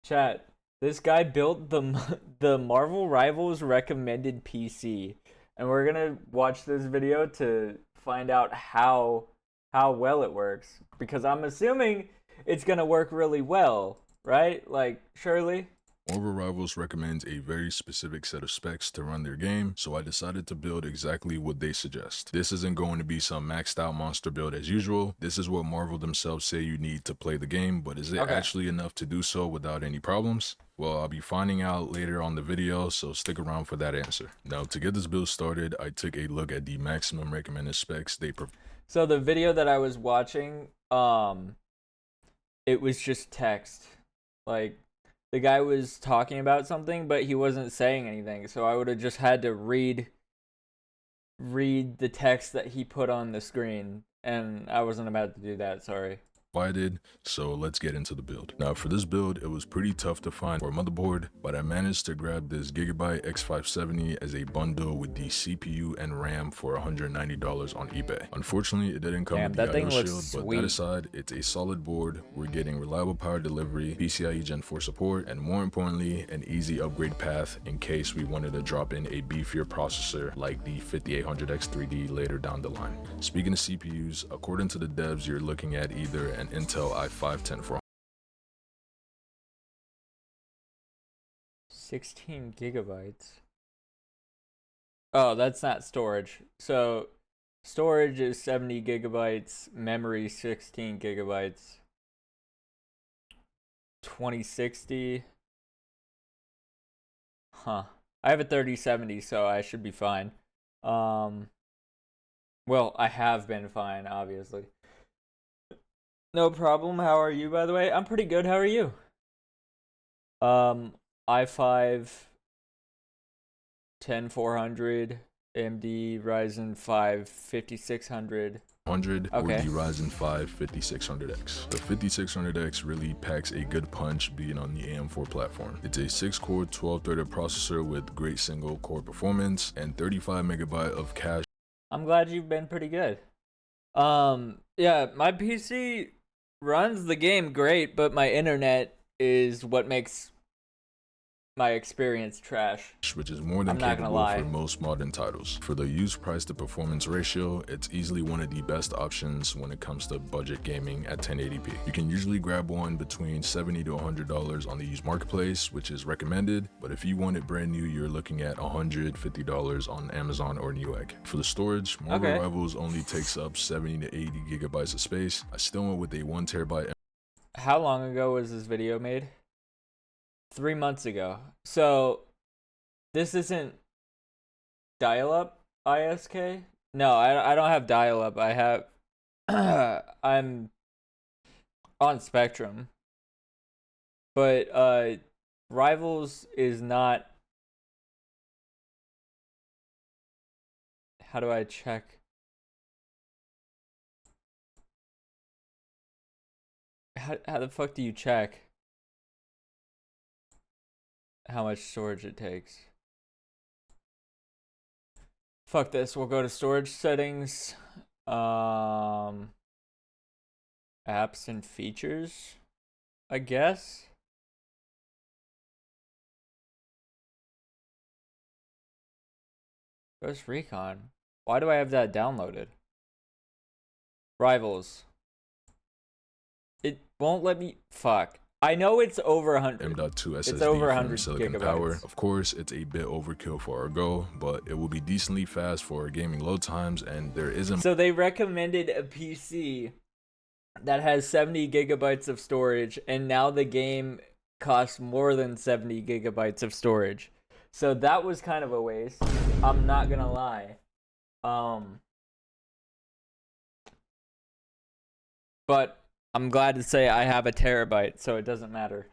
Chat. This guy built the Marvel Rivals recommended PC, and we're gonna watch this video to find out how well it works. Because I'm assuming it's gonna work really well, right? Like, surely. Marvel Rivals recommends a very specific set of specs to run their game, so I decided to build exactly what they suggest. This isn't going to be some maxed out monster build as usual. This is what Marvel themselves say you need to play the game, but is it actually enough to do so without any problems? Well, I'll be finding out later on the video, so stick around for that answer. Now, to get this build started, I took a look at the maximum recommended specs they provide. So the video that I was watching, it was just text. Like, the guy was talking about something, but he wasn't saying anything. So I would have just had to read the text that he put on the screen, and I wasn't about to do that. Sorry. So let's get into the build. Now for this build, it was pretty tough to find for a motherboard, but I managed to grab this Gigabyte X570 as a bundle with the CPU and RAM for $190 on eBay. Unfortunately, it didn't come with the IO shield, but that aside, it's a solid board. We're getting reliable power delivery, PCIe Gen 4 support, and more importantly, an easy upgrade path in case we wanted to drop in a beefier processor like the 5800X3D later down the line. Speaking of CPUs, according to the devs, you're looking at either an Intel i5 10400 16 gigabytes. Oh, that's not storage. So storage is 70 gigabytes, memory 16 gigabytes. 2060. Huh. I have a 3070, so I should be fine. Well, I have been fine, obviously. No problem. How are you, by the way? I'm pretty good. How are you? i5 10400, AMD Ryzen 5 5600. or the Ryzen 5 5600X. The 5600X really packs a good punch being on the AM4 platform. It's a 6-core 12-threaded processor with great single core performance and 35 megabyte of cache. I'm glad you've been pretty good. Yeah, my PC runs the game great, but my internet is what makes my experience trash. Which is more than capable for most modern titles. For the use price to performance ratio, it's easily one of the best options when it comes to budget gaming at 1080p. You can usually grab one between $70 to $100 on the used marketplace, which is recommended, but if you want it brand new, you're looking at $150 on Amazon or Newegg. For the storage, Marvel Rivals only takes up 70 to 80 gigabytes of space. I still went with a 1 terabyte. How long ago was this video made? 3 months ago. So this isn't dial-up ISK? No, I don't have dial-up. I have I'm on Spectrum. But Rivals is not. How do I check? How the fuck do you check how much storage it takes? Fuck this, we'll go to storage settings. Apps and features, I guess. Ghost Recon. Why do I have that downloaded? Rivals. It won't let me. Fuck. I know it's over 100. M.2 SSD it's over 100 silicon gigabytes. Power. Of course, it's a bit overkill for our goal, but it will be decently fast for our gaming load times, and there isn't. So they recommended a PC that has 70 gigabytes of storage, and now the game costs more than 70 gigabytes of storage. So that was kind of a waste. I'm not gonna lie. But I'm glad to say I have a terabyte, so it doesn't matter.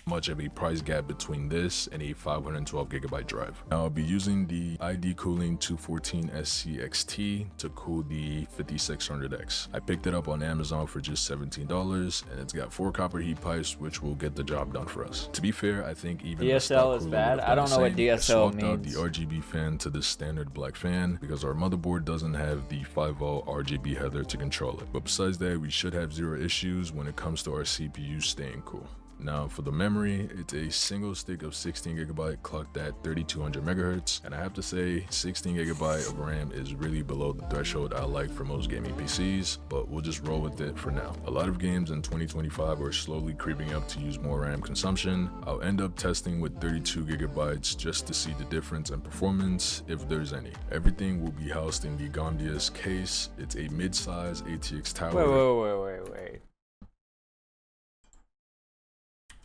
Much of a price gap between this and a 512 gigabyte drive. Now I'll be using the ID Cooling 214 SCXT to cool the 5600X. I picked it up on Amazon for just $17, and it's got 4 copper heat pipes, which will get the job done for us. To be fair, I think even DSL is bad. I don't know what DSL means. I swapped out the RGB fan to the standard black fan because our motherboard doesn't have the 5-volt RGB header to control it. But besides that, we should have zero issues when it comes to our CPU staying cool. Now for the memory, it's a single stick of 16GB clocked at 3200 megahertz, and I have to say 16GB of RAM is really below the threshold I like for most gaming PCs, but we'll just roll with it for now. A lot of games in 2025 are slowly creeping up to use more RAM consumption. I'll end up testing with 32GB just to see the difference in performance, if there's any. Everything will be housed in the Gomdius case. It's a mid-size ATX tower. Wait.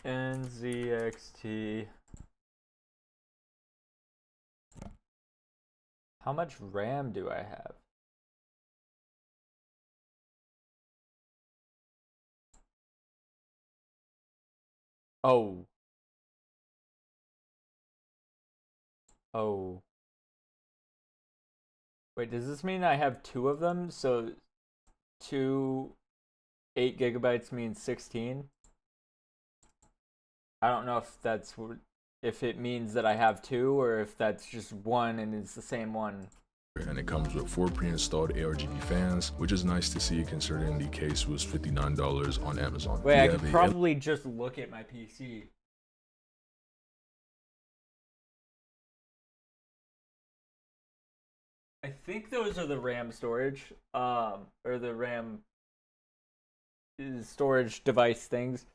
NZXT. How much RAM do I have? Oh. Wait, does this mean I have two of them? So 2 8GB means 16? I don't know if it means that I have two or if that's just one and it's the same one. And it comes with 4 pre-installed ARGB fans, which is nice to see considering the case was $59 on Amazon. Wait, I could probably just look at my PC. I think those are the RAM storage, or the RAM storage device things.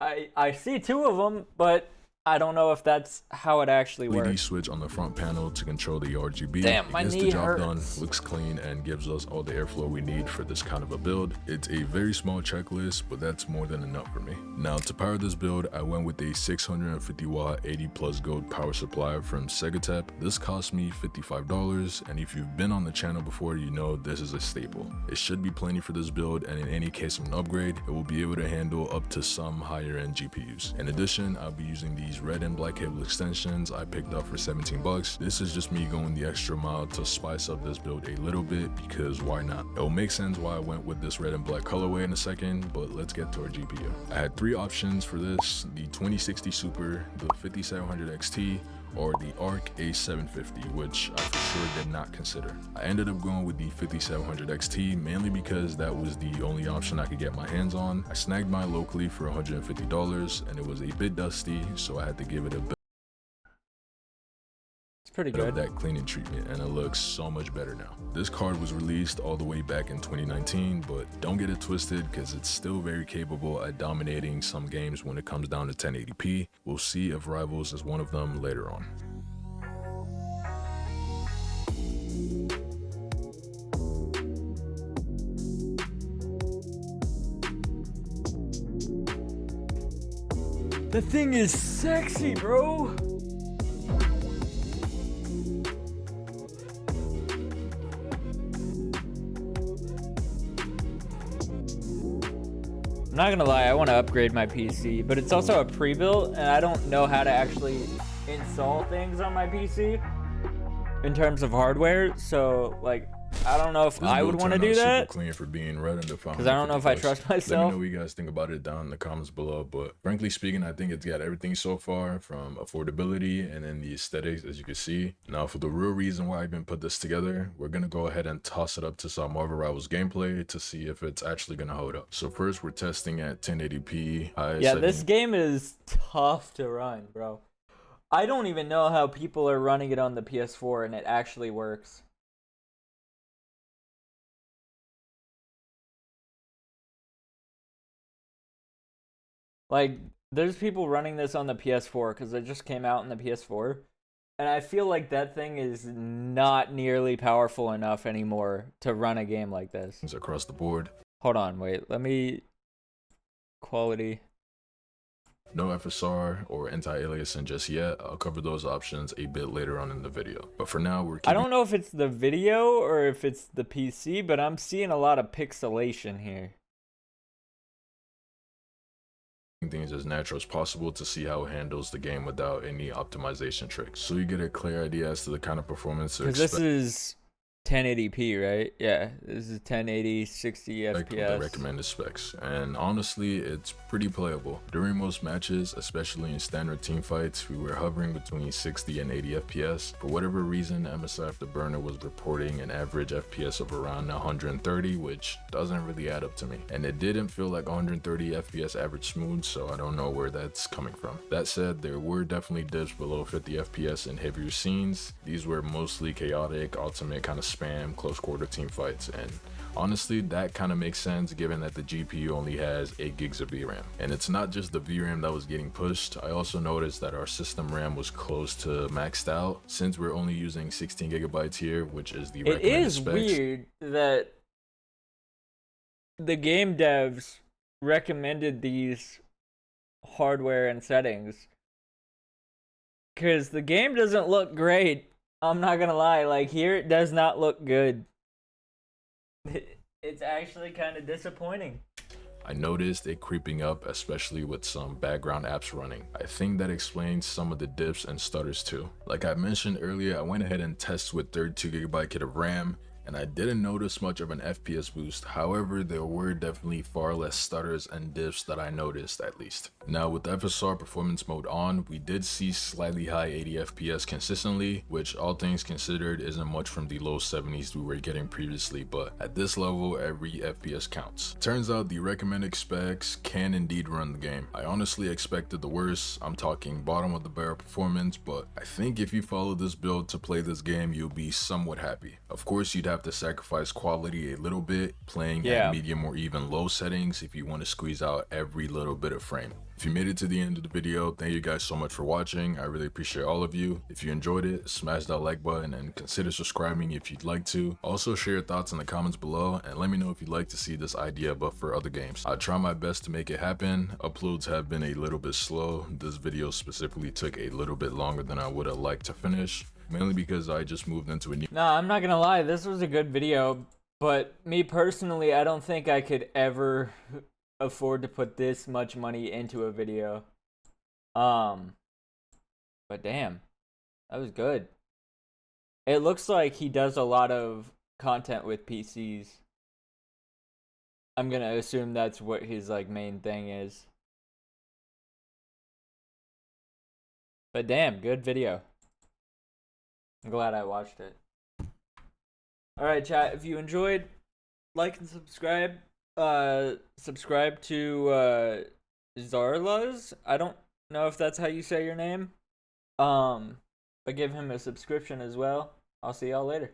I see two of them, but I don't know if that's how it actually works. LED switch on the front panel to control the RGB. Damn, my knee the job hurts. done, looks clean, and gives us all the airflow we need for this kind of a build. It's a very small checklist, but that's more than enough for me. Now, to power this build, I went with a 650 watt 80 plus gold power supply from Segatep. This cost me $55, and if you've been on the channel before, you know this is a staple. It should be plenty for this build, and in any case of an upgrade, it will be able to handle up to some higher end GPUs. In addition, I'll be using these red and black cable extensions I picked up for 17 bucks. This is just me going the extra mile to spice up this build a little bit, because why not? It will make sense why I went with this red and black colorway in a second, but let's get to our GPU. I had 3 options for this: the 2060 Super, the 5700 XT, or the ARC A750, which I for sure did not consider. I ended up going with the 5700 XT mainly because that was the only option I could get my hands on. I snagged mine locally for $150, and it was a bit dusty, so I had to give it a bit Pretty good. of that cleaning treatment, and it looks so much better now. This card was released all the way back in 2019, but don't get it twisted because it's still very capable at dominating some games when it comes down to 1080p. We'll see if Rivals is one of them later on. The thing is sexy, bro. I'm not gonna lie, I want to upgrade my PC, but it's also a pre-built, and I don't know how to actually install things on my PC in terms of hardware. So, like, I don't know if I would want to do that, clean for being red and because I don't know if I trust myself. Let me know what you guys think about it down in the comments below. But frankly speaking, I think it's got everything so far, from affordability and then the aesthetics, as you can see. Now, for the real reason why I even put this together, we're gonna go ahead and toss it up to some Marvel Rivals gameplay to see if it's actually gonna hold up. So first, we're testing at 1080p. Yeah, this game is tough to run, bro. I don't even know how people are running it on the PS4 and it actually works. Like, there's people running this on the PS4 because it just came out on the PS4. And I feel like that thing is not nearly powerful enough anymore to run a game like this. Across the board. Hold on, wait. Let me... Quality. No FSR or anti-aliasing just yet. I'll cover those options a bit later on in the video. But for now, we're I don't know if it's the video or if it's the PC, but I'm seeing a lot of pixelation here. Things as natural as possible to see how it handles the game without any optimization tricks, so you get a clear idea as to the kind of performance to expect. This is 1080p, right? Yeah, this is 1080 60 The FPS. recommended specs, and honestly it's pretty playable. During most matches, especially in standard team fights, we were hovering between 60 and 80 FPS. For whatever reason, MSI Afterburner was reporting an average FPS of around 130, which doesn't really add up to me, and it didn't feel like 130 FPS average smooth, so I don't know where that's coming from. That said, there were definitely dips below 50 FPS in heavier scenes. These were mostly chaotic, ultimate kind of spam, close quarter team fights, and honestly, that kind of makes sense given that the GPU only has 8 gigs of VRAM. And it's not just the VRAM that was getting pushed, I also noticed that our system RAM was close to maxed out since we're only using 16 gigabytes here, which is the recommended It is specs. weird that the game devs recommended these hardware and settings, because the game doesn't look great. I'm not gonna lie, like here it does not look good. It's actually kind of disappointing. I noticed it creeping up, especially with some background apps running. I think that explains some of the dips and stutters too. Like I mentioned earlier, I went ahead and tested with 32GB kit of RAM, and I didn't notice much of an FPS boost. However, there were definitely far less stutters and dips that I noticed, at least. Now with the FSR performance mode on, we did see slightly high 80 FPS consistently, which all things considered isn't much from the low 70s we were getting previously, but at this level every FPS counts. Turns out the recommended specs can indeed run the game. I honestly expected the worst. I'm talking bottom of the barrel performance, but I think if you follow this build to play this game, you'll be somewhat happy. Of course, you'd have to sacrifice quality a little bit, playing at medium or even low settings if you want to squeeze out every little bit of frame. If you made it to the end of the video, thank you guys so much for watching. I really appreciate all of you. If you enjoyed it, smash that like button and consider subscribing if you'd like to. Also share your thoughts in the comments below and let me know if you'd like to see this idea but for other games. I'll try my best to make it happen. Uploads have been a little bit slow. This video specifically took a little bit longer than I would have liked to finish, mainly because I just moved into a new— Nah, I'm not gonna lie, this was a good video, but me personally, I don't think I could ever afford to put this much money into a video. But damn, that was good. It looks like he does a lot of content with PCs. I'm gonna assume that's what his like main thing is. But damn, good video. I'm glad I watched it. Alright, chat, if you enjoyed, like and subscribe. Subscribe to Zarlaz. I don't know if that's how you say your name. But give him a subscription as well. I'll see y'all later.